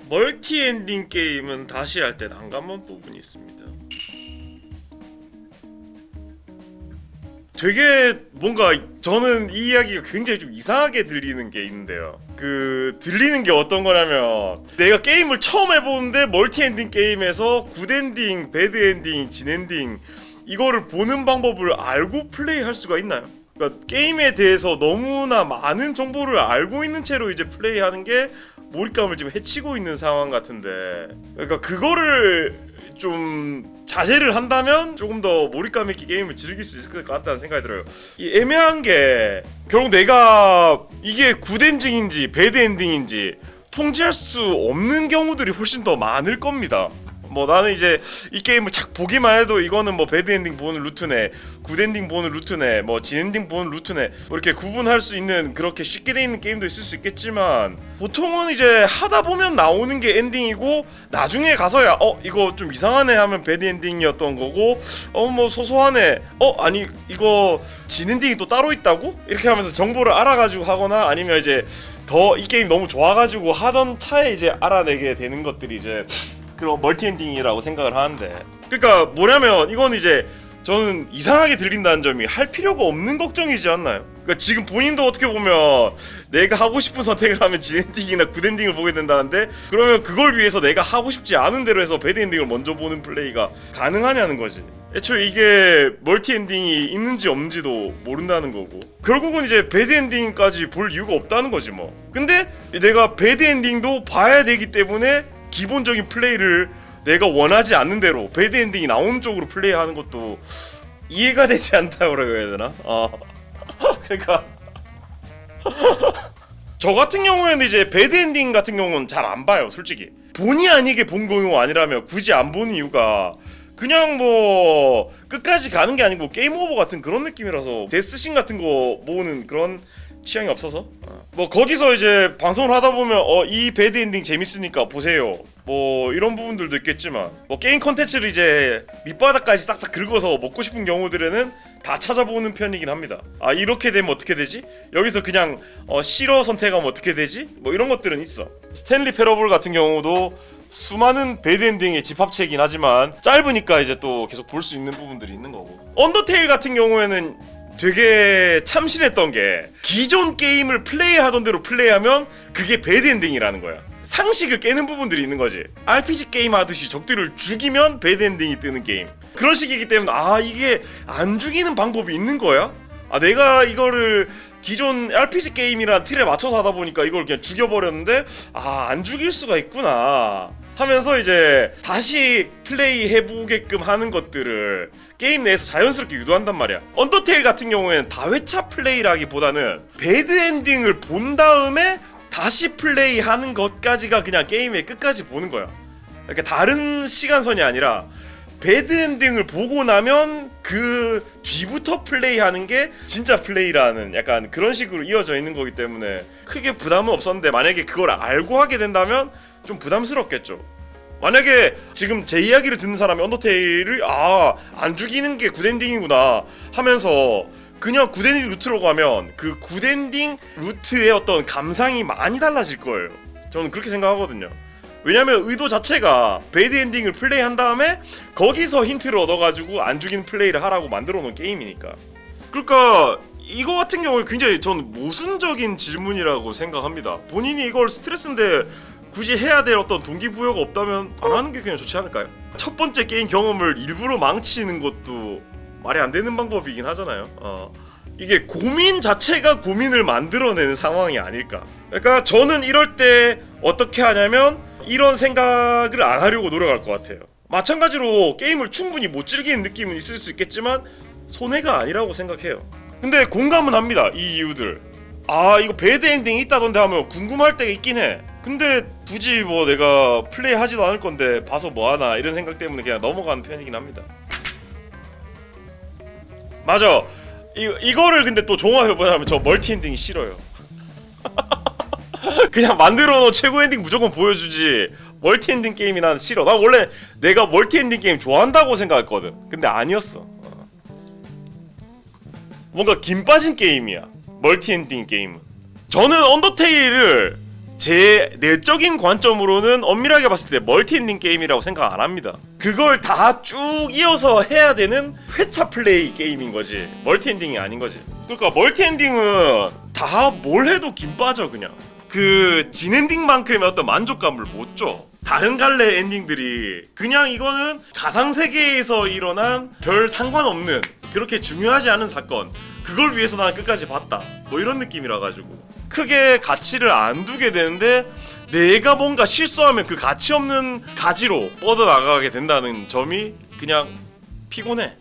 멀티 엔딩 게임은 다시 할 때 난감한 부분이 있습니다. 되게 뭔가 저는 이 이야기가 굉장히 좀 이상하게 들리는 게 있는데요. 들리는 게 어떤 거냐면, 내가 게임을 처음 해보는데 멀티 엔딩 게임에서 굿 엔딩, 배드 엔딩, 진 엔딩 이거를 보는 방법을 알고 플레이할 수가 있나요? 그러니까 게임에 대해서 너무나 많은 정보를 알고 있는 채로 이제 플레이하는 게 몰입감을 지금 해치고 있는 상황 같은데, 그러니까 그거를 좀 자제를 한다면 조금 더 몰입감 있게 게임을 즐길 수 있을 것 같다는 생각이 들어요. 이 애매한 게 결국 내가 이게 굿 엔딩인지 배드 엔딩인지 통제할 수 없는 경우들이 훨씬 더 많을 겁니다. 뭐 나는 이제 이 게임을 착 보기만 해도 이거는 뭐 배드 엔딩 보는 루트네, 굿 엔딩 보는 루트네, 뭐 진 엔딩 보는 루트네, 뭐 이렇게 구분할 수 있는 그렇게 쉽게 돼 있는 게임도 있을 수 있겠지만, 보통은 이제 하다 보면 나오는 게 엔딩이고 나중에 가서야 이거 좀 이상하네 하면 배드 엔딩이었던 거고, 뭐 소소하네, 아니 이거 진 엔딩이 또 따로 있다고? 이렇게 하면서 정보를 알아가지고 하거나, 아니면 이제 더 이 게임 너무 좋아가지고 하던 차에 이제 알아내게 되는 것들이 이제 그런 멀티 엔딩이라고 생각을 하는데, 그러니까 뭐냐면 이건 이제 저는 이상하게 들린다는 점이 할 필요가 없는 걱정이지 않나요? 그러니까 지금 본인도 어떻게 보면 내가 하고 싶은 선택을 하면 진 엔딩이나 굿 엔딩을 보게 된다는데, 그러면 그걸 위해서 내가 하고 싶지 않은 대로 해서 배드 엔딩을 먼저 보는 플레이가 가능하냐는 거지. 애초에 이게 멀티 엔딩이 있는지 없는지도 모른다는 거고, 결국은 이제 배드 엔딩까지 볼 이유가 없다는 거지 뭐. 근데 내가 배드 엔딩도 봐야 되기 때문에 기본적인 플레이를 내가 원하지 않는 대로 배드 엔딩이 나오는 쪽으로 플레이하는 것도 이해가 되지 않다고 해야 되나? 그러니까 저 같은 경우에는 이제 배드 엔딩 같은 경우는 잘 안 봐요, 솔직히. 본의 아니게 본 경우 아니라면 굳이 안 보는 이유가 그냥 뭐 끝까지 가는 게 아니고 게임 오버 같은 그런 느낌이라서, 데스신 같은 거 모으는 그런 취향이 없어서. 뭐 거기서 이제 방송을 하다 보면 이 배드 엔딩 재밌으니까 보세요, 뭐 이런 부분들도 있겠지만, 뭐 게임 컨텐츠를 이제 밑바닥까지 싹싹 긁어서 먹고 싶은 경우들에는 다 찾아보는 편이긴 합니다. 이렇게 되면 어떻게 되지? 여기서 그냥 싫어 선택하면 어떻게 되지? 뭐 이런 것들은 있어. 스탠리 패러블 같은 경우도 수많은 배드 엔딩의 집합체이긴 하지만 짧으니까 이제 또 계속 볼 수 있는 부분들이 있는 거고, 언더테일 같은 경우에는 되게 참신했던 게 기존 게임을 플레이하던 대로 플레이하면 그게 배드 엔딩이라는 거야. 상식을 깨는 부분들이 있는 거지. RPG 게임 하듯이 적들을 죽이면 배드 엔딩이 뜨는 게임, 그런 식이기 때문에 이게 안 죽이는 방법이 있는 거야? 내가 이거를 기존 RPG 게임이란 틀에 맞춰서 하다 보니까 이걸 그냥 죽여버렸는데 안 죽일 수가 있구나 하면서 이제 다시 플레이 해보게끔 하는 것들을 게임 내에서 자연스럽게 유도한단 말이야. 언더테일 같은 경우에는 다회차 플레이라기보다는 배드 엔딩을 본 다음에 다시 플레이하는 것까지가 그냥 게임의 끝까지 보는 거야. 그러니까 다른 시간선이 아니라 배드 엔딩을 보고 나면 그 뒤부터 플레이하는 게 진짜 플레이라는 약간 그런 식으로 이어져 있는 거기 때문에 크게 부담은 없었는데, 만약에 그걸 알고 하게 된다면 좀 부담스럽겠죠. 만약에 지금 제 이야기를 듣는 사람이 언더테일을 안 죽이는 게 굿엔딩이구나 하면서 그냥 굿엔딩 루트로 가면 그 굿엔딩 루트의 어떤 감상이 많이 달라질 거예요. 저는 그렇게 생각하거든요. 왜냐면 의도 자체가 배드 엔딩을 플레이한 다음에 거기서 힌트를 얻어가지고 안 죽이는 플레이를 하라고 만들어 놓은 게임이니까. 그러니까 이거 같은 경우에 굉장히 저는 모순적인 질문이라고 생각합니다. 본인이 이걸 스트레스인데 굳이 해야 될 어떤 동기부여가 없다면 안 하는 게 그냥 좋지 않을까요? 첫 번째 게임 경험을 일부러 망치는 것도 말이 안 되는 방법이긴 하잖아요. 이게 고민 자체가 고민을 만들어내는 상황이 아닐까. 그러니까 저는 이럴 때 어떻게 하냐면 이런 생각을 안 하려고 노력할 것 같아요. 마찬가지로 게임을 충분히 못 즐기는 느낌은 있을 수 있겠지만 손해가 아니라고 생각해요. 근데 공감은 합니다, 이 이유들. 이거 배드 엔딩이 있다던데 하면 궁금할 때가 있긴 해. 근데 굳이 뭐 내가 플레이 하지도 않을 건데 봐서 뭐하나 이런 생각 때문에 그냥 넘어가는 편이긴 합니다. 맞아, 이거를 근데 또 종합해보자면 저 멀티 엔딩이 싫어요. 그냥 만들어놓은 최고 엔딩 무조건 보여주지 멀티 엔딩 게임이 난 싫어. 나 원래 내가 멀티 엔딩 게임 좋아한다고 생각했거든. 근데 아니었어. 뭔가 김 빠진 게임이야, 멀티 엔딩 게임은. 저는 언더테일을 제 내적인 관점으로는 엄밀하게 봤을 때 멀티 엔딩 게임이라고 생각 안 합니다. 그걸 다 쭉 이어서 해야 되는 회차 플레이 게임인 거지 멀티 엔딩이 아닌 거지. 그러니까 멀티 엔딩은 다 뭘 해도 김 빠져. 그냥 그 진 엔딩만큼의 어떤 만족감을 못 줘. 다른 갈래 엔딩들이 그냥 이거는 가상세계에서 일어난 별 상관없는 그렇게 중요하지 않은 사건, 그걸 위해서 난 끝까지 봤다 뭐 이런 느낌이라 가지고 크게 가치를 안 두게 되는데, 내가 뭔가 실수하면 그 가치 없는 가지로 뻗어나가게 된다는 점이 그냥 피곤해.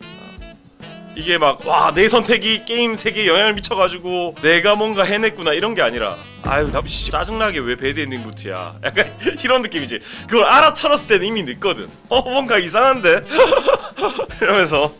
이게 막 와 내 선택이 게임 세계에 영향을 미쳐가지고 내가 뭔가 해냈구나 이런 게 아니라, 아유 나 짜증나게 왜 배드 엔딩 루트야 약간 이런 느낌이지. 그걸 알아차렸을 때는 이미 늦거든. 뭔가 이상한데 이러면서.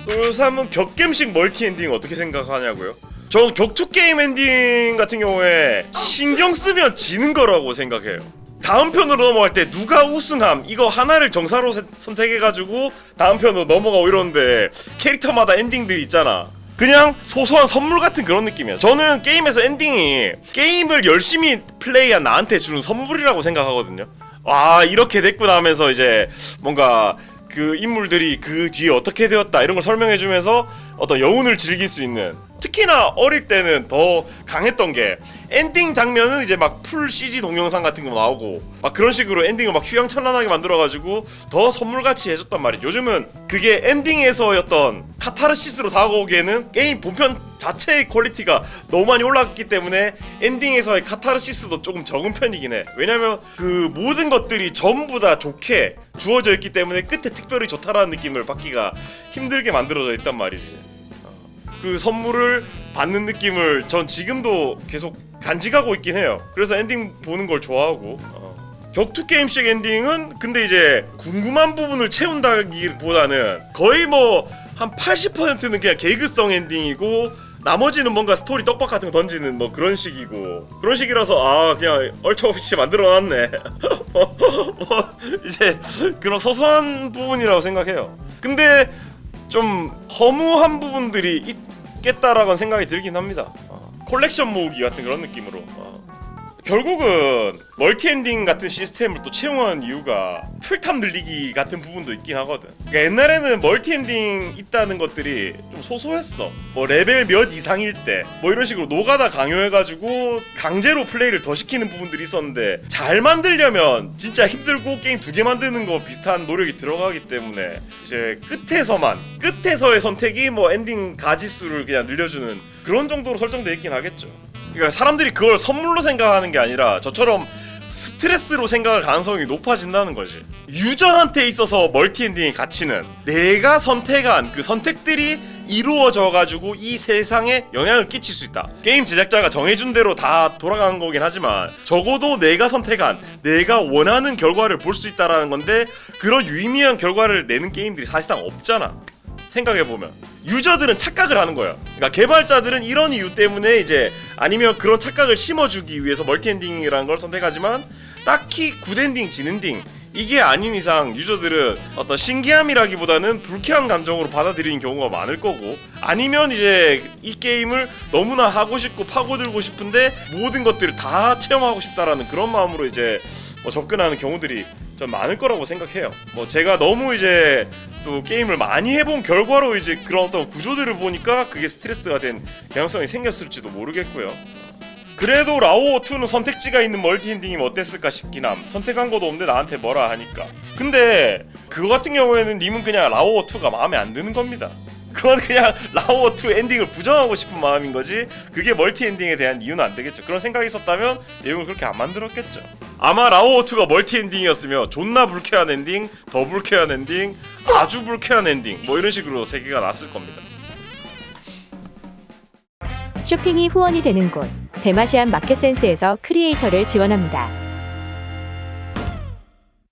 그래서 한번 격겜식 멀티 엔딩 어떻게 생각하냐고요? 전 격투 게임 엔딩 같은 경우에 신경 쓰면 지는 거라고 생각해요. 다음 편으로 넘어갈 때 누가 우승함 이거 하나를 정사로 선택해가지고 다음 편으로 넘어가고 이러는데, 캐릭터마다 엔딩들이 있잖아. 그냥 소소한 선물 같은 그런 느낌이야. 저는 게임에서 엔딩이 게임을 열심히 플레이한 나한테 주는 선물이라고 생각하거든요. 와 이렇게 됐구나 하면서 이제 뭔가 그 인물들이 그 뒤에 어떻게 되었다 이런 걸 설명해주면서 어떤 여운을 즐길 수 있는. 특히나 어릴 때는 더 강했던 게 엔딩 장면은 이제 막 풀 CG 동영상 같은 거 나오고 막 그런 식으로 엔딩을 막 휘황찬란하게 만들어가지고 더 선물같이 해줬단 말이죠. 요즘은 그게 엔딩에서였던 카타르시스로 다가오기에는 게임 본편 자체의 퀄리티가 너무 많이 올랐기 때문에 엔딩에서의 카타르시스도 조금 적은 편이긴 해. 왜냐면 그 모든 것들이 전부 다 좋게 주어져 있기 때문에 끝에 특별히 좋다라는 느낌을 받기가 힘들게 만들어져 있단 말이지. 그 선물을 받는 느낌을 전 지금도 계속 간직하고 있긴 해요. 그래서 엔딩 보는 걸 좋아하고. 격투 게임식 엔딩은 근데 이제 궁금한 부분을 채운다기보다는 거의 뭐 한 80%는 그냥 개그성 엔딩이고, 나머지는 뭔가 스토리 떡밥 같은 거 던지는 뭐 그런 식이고, 그런 식이라서 아 그냥 얼척없이 만들어놨네 이제 그런 소소한 부분이라고 생각해요. 근데 좀 허무한 부분들이 있겠다라는 생각이 들긴 합니다. 콜렉션 모으기 같은 그런 느낌으로. 결국은 멀티 엔딩 같은 시스템을 또 채용한 이유가 풀탑 늘리기 같은 부분도 있긴 하거든. 그러니까 옛날에는 멀티 엔딩 있다는 것들이 좀 소소했어. 뭐 레벨 몇 이상일 때 뭐 이런 식으로 노가다 강요해가지고 강제로 플레이를 더 시키는 부분들이 있었는데, 잘 만들려면 진짜 힘들고 게임 2개 만드는 거 비슷한 노력이 들어가기 때문에 이제 끝에서의 선택이 뭐 엔딩 가지수를 그냥 늘려주는 그런 정도로 설정돼 있긴 하겠죠. 그러니까 사람들이 그걸 선물로 생각하는 게 아니라 저처럼 스트레스로 생각할 가능성이 높아진다는 거지. 유저한테 있어서 멀티 엔딩의 가치는 내가 선택한 그 선택들이 이루어져가지고 이 세상에 영향을 끼칠 수 있다. 게임 제작자가 정해준 대로 다 돌아가는 거긴 하지만 적어도 내가 선택한, 내가 원하는 결과를 볼 수 있다라는 건데, 그런 유의미한 결과를 내는 게임들이 사실상 없잖아. 생각해보면 유저들은 착각을 하는 거야. 그러니까 개발자들은 이런 이유 때문에 이제 아니면 그런 착각을 심어주기 위해서 멀티엔딩이라는 걸 선택하지만, 딱히 굿엔딩, 진엔딩 이게 아닌 이상 유저들은 어떤 신기함이라기보다는 불쾌한 감정으로 받아들이는 경우가 많을 거고, 아니면 이제 이 게임을 너무나 하고 싶고 파고들고 싶은데 모든 것들을 다 체험하고 싶다라는 그런 마음으로 이제 접근하는 경우들이 좀 많을 거라고 생각해요. 제가 너무 이제 또 게임을 많이 해본 결과로 이제 그런 어떤 구조들을 보니까 그게 스트레스가 된 경향성이 생겼을지도 모르겠고요. 그래도 라오어2는 선택지가 있는 멀티 엔딩이면 어땠을까 싶긴 함. 선택한 것도 없는데 나한테 뭐라 하니까. 근데 그거 같은 경우에는 님은 그냥 라오어2가 마음에 안 드는 겁니다. 그건 그냥 라오어2 엔딩을 부정하고 싶은 마음인 거지, 그게 멀티 엔딩에 대한 이유는 안 되겠죠. 그런 생각이 있었다면 내용을 그렇게 안 만들었겠죠. 아마 라오어2가 멀티 엔딩이었으면 존나 불쾌한 엔딩, 더 불쾌한 엔딩, 아주 불쾌한 엔딩 뭐 이런 식으로 세 개가 났을 겁니다. 쇼핑이 후원이 되는 곳, 대마시안 마켓센스에서 크리에이터를 지원합니다.